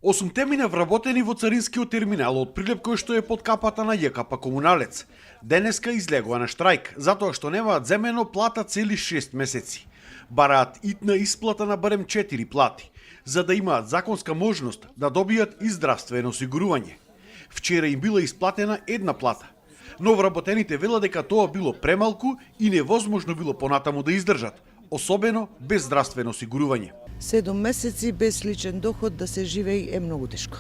8 мина вработени во царинскиот терминал од Прилеп кој што е под капата на ЈКП Комуналец. Денеска излегува на штрајк, затоа што немаат земено плата цели 6 месеци. Бараат итна исплата на барем 4 плати, за да имаат законска можност да добијат и здравствено осигурување. Вчера им била исплатена една плата, но вработените велат дека тоа било премалку и невозможно било понатаму да издржат, особено без здравствено осигурување. 7 месеци без личен доход да се живеи е многу тешко.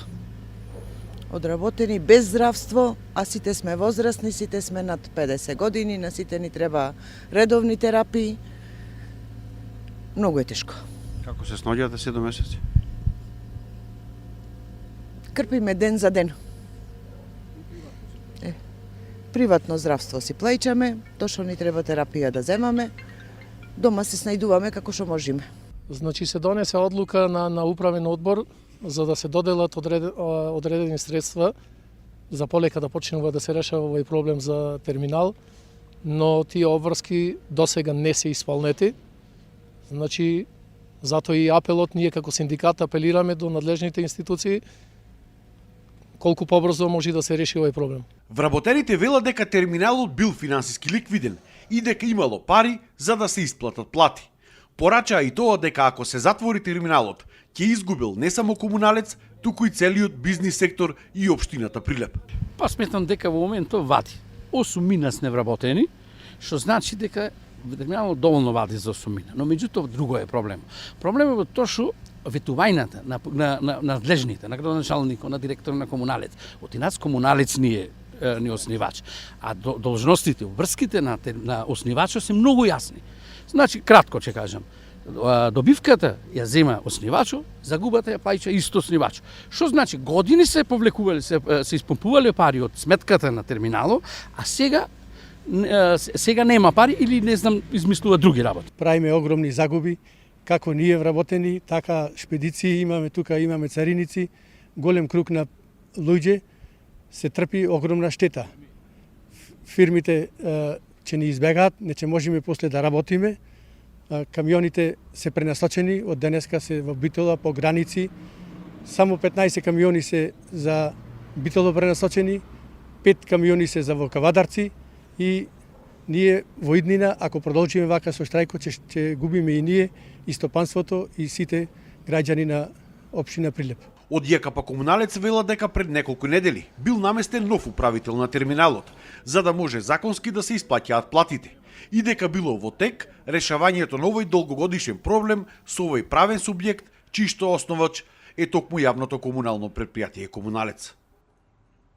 Одработени без здравство, а сите сме возрастни, сите сме над 50 години, на сите ни треба редовни терапии. Многу е тешко. Како се снаѓате 7 месеци? Крпиме ден за ден. Приватно здравство си плаќаме, тоа што ни треба терапија да земаме, дома се снајдуваме како што можеме. Значи се донесе одлука на управен одбор за да се доделат одредени средства за полека да почнува да се решава овој проблем за терминал, но тие обврски досега не се исполнети. Значи, затоа и апелот ние како синдикат апелираме до надлежните институции колку побрзо може да се реши овој проблем. Вработените велат дека терминалот бил финансиски ликвиден и дека имало пари за да се исплатат плати. Порачаа и тоа дека ако се затвори терминалот, ќе изгубил не само Комуналец, туку и целиот бизнис сектор и општината Прилеп. Па сметам дека во моментот вади 8 мина невработени, што значи дека терминалот доволно вади за 8 мина. Но меѓутоа друго е проблем. Проблемот е во тоа што ветувањата на надлежните, на градоначалникот, на директор на Комуналец, Отинац Комуналец ни оснивач, а должностите, врските на оснивачот се многу јасни. Значи, кратко ќе кажам, добивката ја зема оснивачот, загубата ја плаќа исто оснивач. Што значи, години се повлекувале, се испомпувале пари од сметката на терминалот, а сега нема пари или не знам, измислува други работи. Правиме огромни загуби, како ние вработени, така шпедиции имаме, тука имаме цариници, голем круг на луѓе, се трпи огромна штета. Фирмите ќе ни избегаат, не ќе можеме после да работиме. Камионите се пренасочени, од денеска се во Битола по граници. Само 15 камиони се за Битола пренасочени, 5 камиони се за во Кавадарци и ние во иднина, ако продолжиме вака со штрајкот, ќе губиме и ние, и стопанството, и сите граѓани на општина Прилеп. Од ЈКП Комуналец велат дека пред неколку недели бил наместен нов управител на терминалот, за да може законски да се исплаќаат платите, и дека било во тек решавањето на овој долгогодишен проблем со овој правен субјект, чиј што основач е токму јавното комунално претпријатие Комуналец.